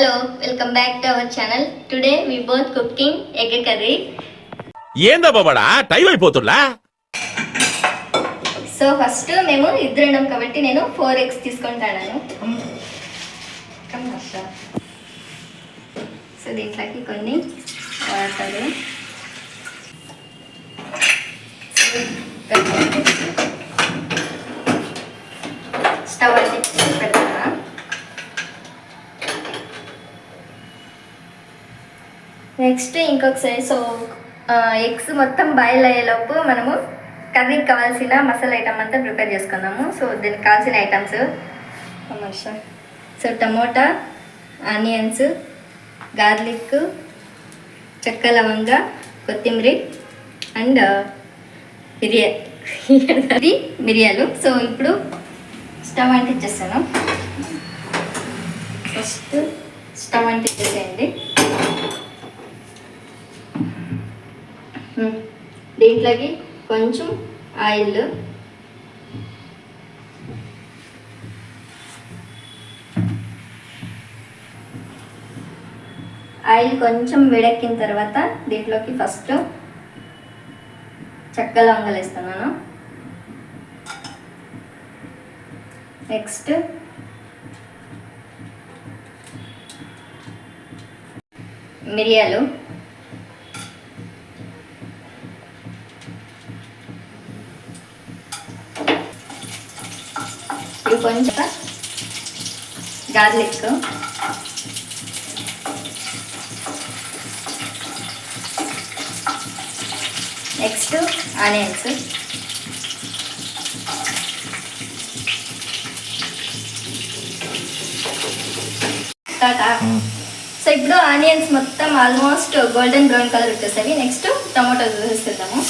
Hello, welcome back to our channel. Today we both cooking egg curry. ఏందా బాబాడా time అయిపోతుందా? So first మేము ఇద్దరున్నాం కాబట్టి నేను 4 eggs తీసుకుంటాను. సో దీంట్లోకి కొన్ని వాటర్, స్టవ్ అయితే పెడతాను. నెక్స్ట్ ఇంకొకసారి ఎగ్స్ మొత్తం బాయిల్ అయ్యేలోపు మనము కర్రీకి కావాల్సిన మసాలా ఐటమ్ అంతా ప్రిపేర్ చేసుకుందాము. సో దీనికి కావాల్సిన ఐటమ్స్ టమోటా, ఆనియన్స్, గార్లిక్, చెక్క, లవంగ, కొత్తిమీర అండ్ మిరియాలు. సో ఇప్పుడు స్టవ్ అంటించేస్తాను. ఫస్ట్ స్టవ్ అంటించేసేయండి. దీంట్లోకి కొంచెం ఆయిల్, కొంచెం వేడెక్కిన తర్వాత దీంట్లోకి ఫస్ట్ చెక్క లవంగాలు వేస్తున్నాను. నెక్స్ట్ మిరియాలు, కొంచెం గార్లిక్, నెక్స్ట్ ఆనియన్స్, సో ఇప్పుడు ఆనియన్స్ మొత్తం ఆల్మోస్ట్ గోల్డెన్ బ్రౌన్ కలర్ వచ్చేసరి నెక్స్ట్ టమాటో వేసేద్దాము.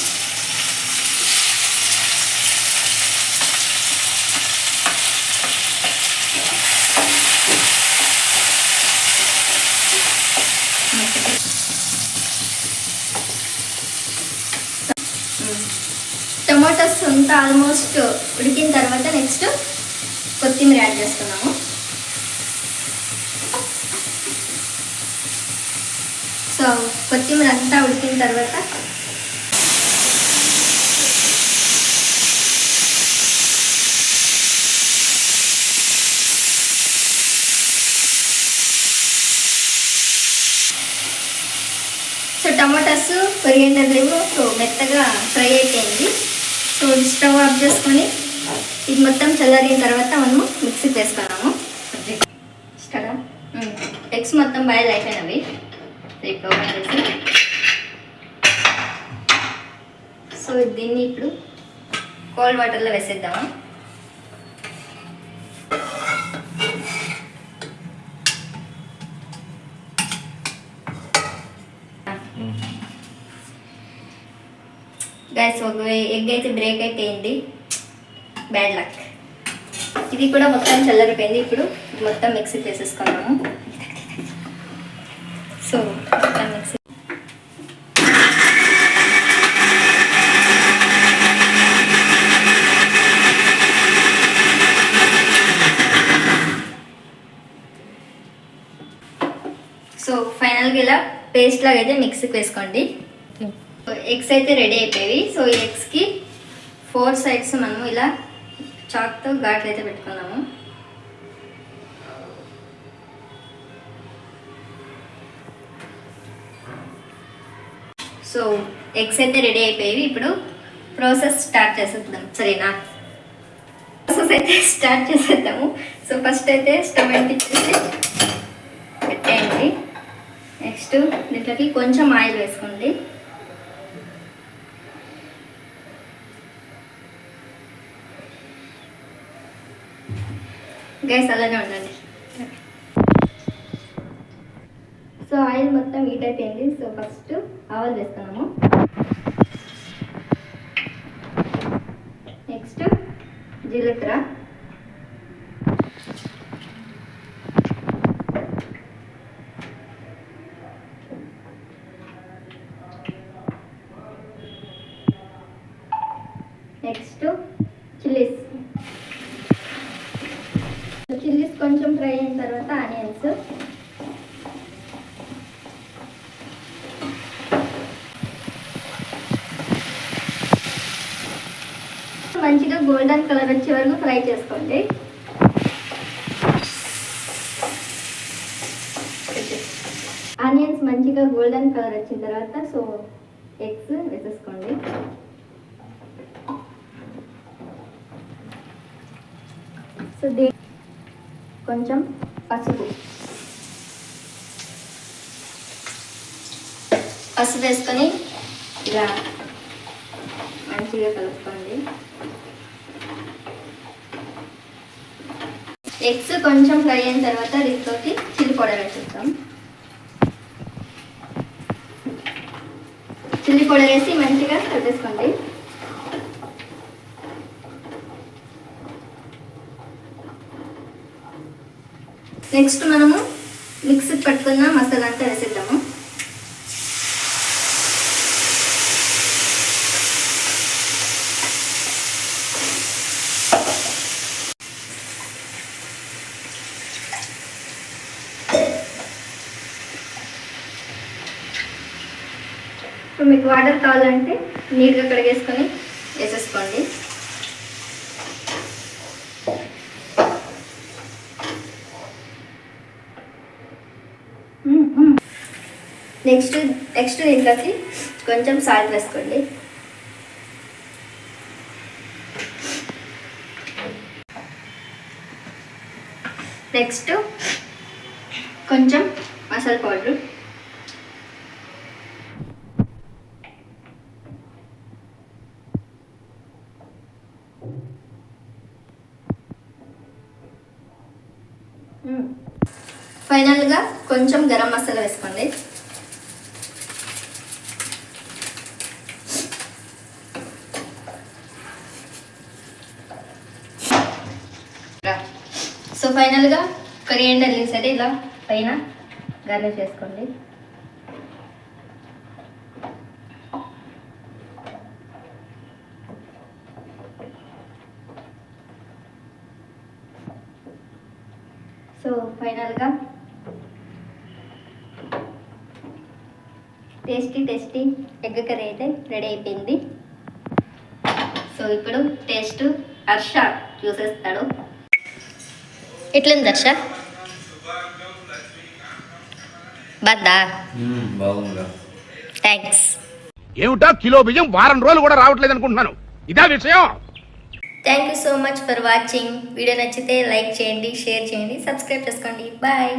టమాటోస్ అంతా ఆల్మోస్ట్ ఉడికిన తర్వాత నెక్స్ట్ కొత్తిమీర యాడ్ చేస్తున్నాము. సో కొత్తిమీర అంతా ఉడికిన తర్వాత టమాటాస్ కొరియండర్ లీవ్ మెత్తగా ఫ్రై అయిపోయింది. సో స్టవ్ ఆఫ్ చేసుకొని ఇది మొత్తం చల్లారిన తర్వాత మనము మిక్సీకి వేసుకున్నాము. ఎగ్స్ మొత్తం బాయిల్ అయిపోయినవి. ఇప్పుడు ఓపెన్ చేసి సో దీన్ని ఇప్పుడు కోల్డ్ వాటర్లో వేసేద్దాము. గైస్ ఒక ఎగ్ అయితే బ్రేక్ అయిపోయింది, బ్యాడ్ లక్. ఇది కూడా మొత్తం చల్లరిపోయింది. ఇప్పుడు మొత్తం మిక్సీ వేసేసుకున్నాము. సో మొత్తం మిక్సీ సో ఫైనల్గా ఇలా పేస్ట్ లాగా అయితే మిక్సీకి వేసుకోండి. ఎగ్స్ అయితే రెడీ అయిపోయాయి. సో ఎగ్స్కి 4 సైడ్స్ మనము ఇలా చాక్తో ఘాట్లు అయితే పెట్టుకున్నాము. సో ఎగ్స్ అయితే రెడీ అయిపోయాయి. ఇప్పుడు ప్రాసెస్ స్టార్ట్ చేసేద్దాం, సరేనా? ప్రాసెస్ అయితే స్టార్ట్ చేసేద్దాము. సో ఫస్ట్ అయితే స్టవ్ అంటించేసి పెట్టేయండి. నెక్స్ట్ దీంట్లోకి కొంచెం ఆయిల్ వేసుకోండి. గైస్ అలానే ఉండండి. సో ఆయిల్ మొత్తం హీట్ అయిపోయింది. సో ఫస్ట్ ఆవాలు వేస్తున్నాము. నెక్స్ట్ జీలకర్ర, నెక్స్ట్ చిల్లీస్. చిల్లీస్ కొంచెం ఫ్రై అయిన తర్వాత ఆనియన్స్, గోల్డెన్ కలర్ వచ్చే వరకు ఫ్రై చేసుకోండి. ఆనియన్స్ మంచిగా గోల్డెన్ కలర్ వచ్చిన తర్వాత సో ఎగ్స్ వేసేసుకోండి. సో కొంచెం పసుపు వేసుకొని ఇలా మంచిగా కలుపుకోండి. ఎగ్స్ కొంచెం ఫ్రై అయిన తర్వాత దీంట్లోకి చిల్లీ పౌడర్ వేసేస్తాం. చిల్లీ పౌడర్ వేసి మంచిగా కలిపేసుకోండి. నెక్స్ట్ మనము మిక్సీ పట్టుకున్న మసాలా అంతా వేసేద్దాము. ఇప్పుడు మీకు వాటర్ కావాలంటే నీట్గా కడిగేసుకొని వేసేసుకోండి. నెక్స్ట్ దీంట్లోకి కొంచెం సాల్ట్ వేసుకోండి. నెక్స్ట్ కొంచెం మసాలా పౌడర్, ఫైనల్గా కొంచెం గరం మసాలా వేసుకోండి. సో ఫైనల్గా కొరియాండర్ లీవ్స్ అయితే ఇలా పైన గార్నిష్ చేసుకోండి. సో ఫైనల్గా టేస్టీ ఎగ్ కర్రీ అయితే రెడీ అయిపోయింది. సో ఇప్పుడు టేస్ట్ హర్ష చూసేస్తాడు. ఎట్లుంది హర్ష? బాగుందా? బాగుందా? థ్యాంక్స్. ఏమిటా కిలో బియ్యం వారం రోజులు కూడా రావట్లేదు అనుకుంటున్నాను. ఇదా విషయం? Thank you so much for watching. Video నచ్చితే లైక్ చేయండి, షేర్ చేయండి, సబ్స్క్రైబ్ చేసుకోండి. బాయ్.